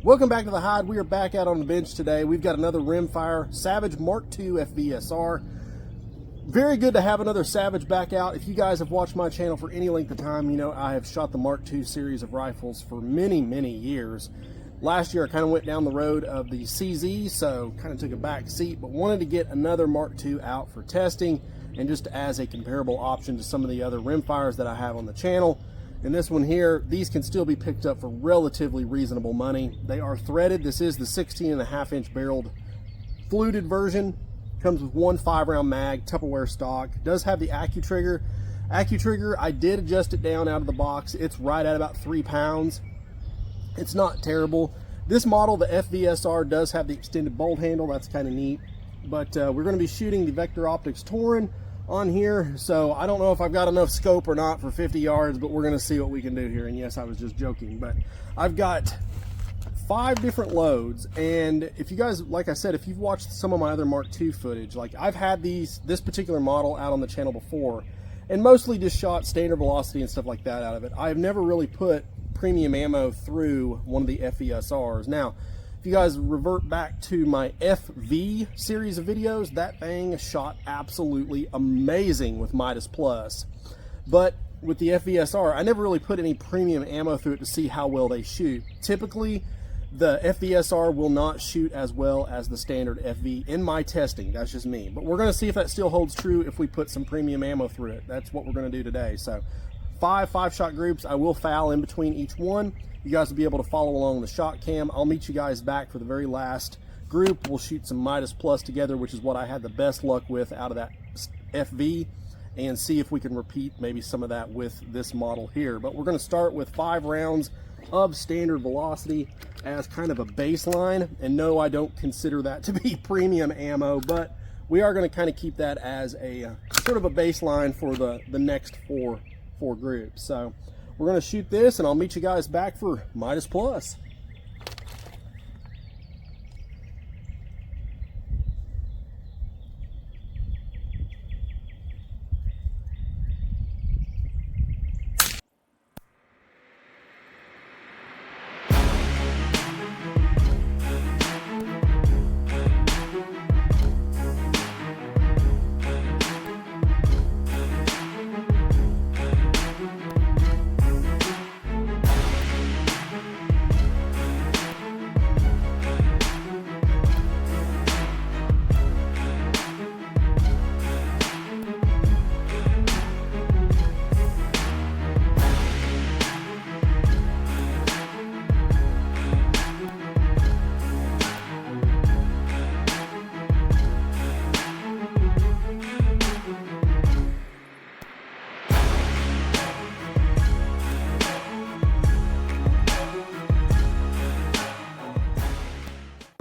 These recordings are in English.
Welcome back to the Hide. We are back out on the bench today. We've got another rimfire Savage Mark II FVSR. Very good to have another Savage back out. If you guys have watched my channel for any length of time, you know I have shot the Mark II series of rifles for many years. Last year I kind of went down the road of the CZ, so kind of took a back seat, but wanted to get another Mark II out for testing and just as a comparable option to some of the other rimfires that I have on the channel. And this one here, these can still be picked up for relatively reasonable money. They are threaded. This is the 16.5-inch barreled fluted version. Comes with one 5-round mag, Tupperware stock. Does have the AccuTrigger. AccuTrigger, I did adjust it down out of the box. It's right at about 3 pounds. It's not terrible. This model, the FVSR, does have the extended bolt handle. That's kind of neat. But we're going to be shooting the Vector Optics Tauren on here, so I don't know if I've got enough scope or not for 50 yards, but we're going to see what we can do here. And yes, I was just joking, but I've got 5 different loads, and if you guys, like I said, if you've watched some of my other Mark II footage, like I've had this particular model out on the channel before, and mostly just shot standard velocity and stuff like that out of it. I've never really put premium ammo through one of the FVSRs. Now, if you guys revert back to my FV series of videos, that thing shot absolutely amazing with Midas Plus. But with the FVSR, I never really put any premium ammo through it to see how well they shoot. Typically, the FVSR will not shoot as well as the standard FV in my testing. That's just me. But we're going to see if that still holds true if we put some premium ammo through it. That's what we're going to do today. So 5 shot groups. I will foul in between each one. You guys will be able to follow along the shot cam. I'll meet you guys back for the very last group. We'll shoot some Midas Plus together, which is what I had the best luck with out of that FV, and see if we can repeat maybe some of that with this model here. But we're going to start with 5 rounds of standard velocity as kind of a baseline. And no, I don't consider that to be premium ammo, but we are going to kind of keep that as a sort of a baseline for the next four groups. So we're going to shoot this, and I'll meet you guys back for Midas Plus.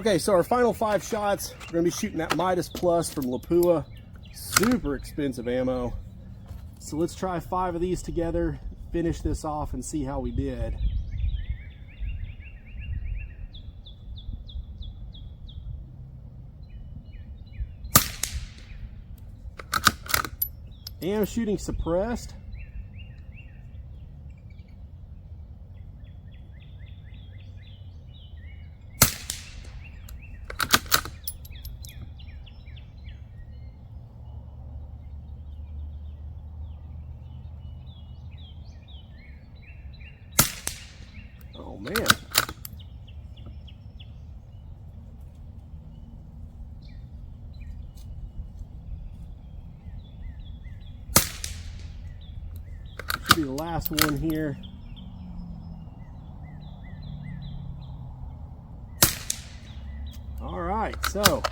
Okay, so our final 5 shots, we're going to be shooting that Midas Plus from Lapua. Super expensive ammo. So let's try 5 of these together, finish this off, and see how we did. And I'm shooting suppressed. Oh man. Should be the last one here. All right, so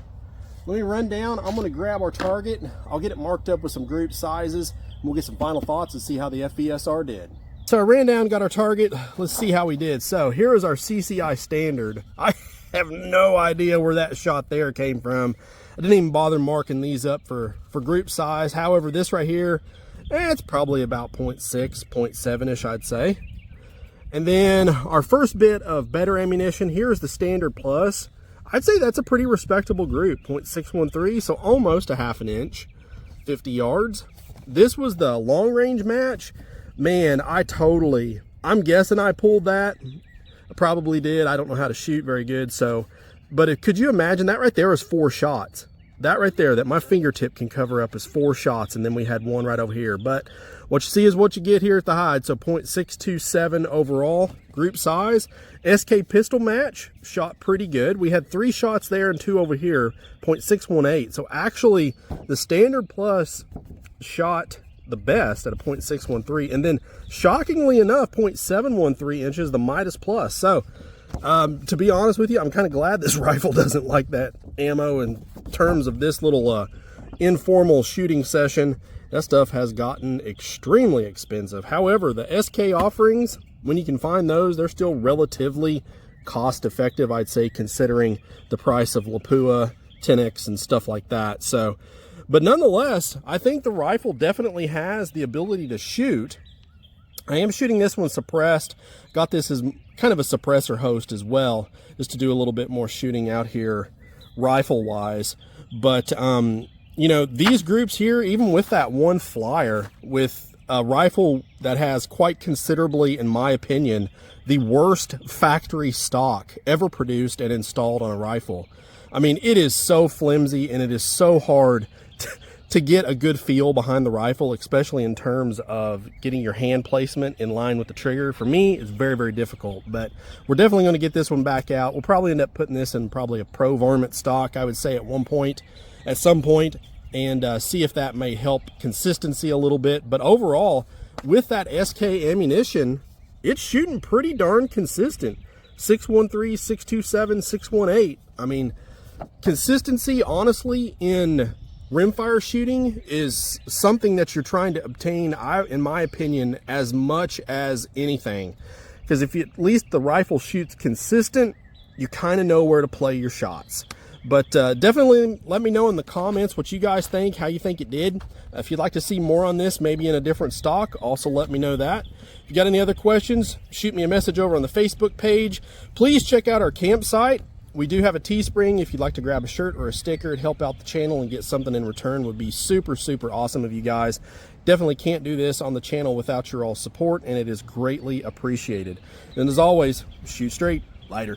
let me run down. I'm going to grab our target. I'll get it marked up with some group sizes, and we'll get some final thoughts and see how the FVSR did. So I ran down, got our target. Let's see how we did. So here is our CCI standard. I have no idea where that shot there came from. I didn't even bother marking these up for group size. However, this right here, it's probably about 0.6, 0.7-ish, I'd say. And then our first bit of better ammunition, here's the standard plus. I'd say that's a pretty respectable group, 0.613, so almost a ½ inch, 50 yards. This was the long range match. Man, I'm guessing I pulled that I probably did. I don't know how to shoot very good. So, but could you imagine that right there is 4 shots? That right there, that my fingertip can cover up, is 4 shots, and then we had one right over here. But what you see is what you get here at the hide. So 0.627 overall group size. SK pistol match shot pretty good. We had 3 shots there and 2 over here, 0.618. So actually the standard plus shot the best at a 0.613, and then shockingly enough 0.713 inches the Midas plus. So to be honest with you, I'm kind of glad this rifle doesn't like that ammo in terms of this little informal shooting session. That stuff has gotten extremely expensive. However, the SK offerings, when you can find those, they're still relatively cost effective, I'd say, considering the price of Lapua, 10X, and stuff like that. So, but nonetheless, I think the rifle definitely has the ability to shoot. I am shooting this one suppressed. Got this as kind of a suppressor host as well, just to do a little bit more shooting out here rifle wise. But you know, these groups here, even with that one flyer, with a rifle that has quite considerably, in my opinion, the worst factory stock ever produced and installed on a rifle. I mean, it is so flimsy and it is so hard to get a good feel behind the rifle, especially in terms of getting your hand placement in line with the trigger. For me, it's very, very difficult, but we're definitely going to get this one back out. We'll probably end up putting this in probably a pro varmint stock, I would say, at some point, and see if that may help consistency a little bit. But overall, with that SK ammunition, it's shooting pretty darn consistent. 613, 627, 618. I mean, consistency, honestly, in rimfire shooting is something that you're trying to obtain, in my opinion, as much as anything. Because if at least the rifle shoots consistent, you kind of know where to play your shots. But definitely let me know in the comments what you guys think, how you think it did. If you'd like to see more on this, maybe in a different stock, also let me know that. If you got any other questions, shoot me a message over on the Facebook page. Please check out our campsite. We do have a Teespring. If you'd like to grab a shirt or a sticker to help out the channel and get something in return, would be super, super awesome of you guys. Definitely can't do this on the channel without your all support, and it is greatly appreciated. And as always, shoot straight. Later.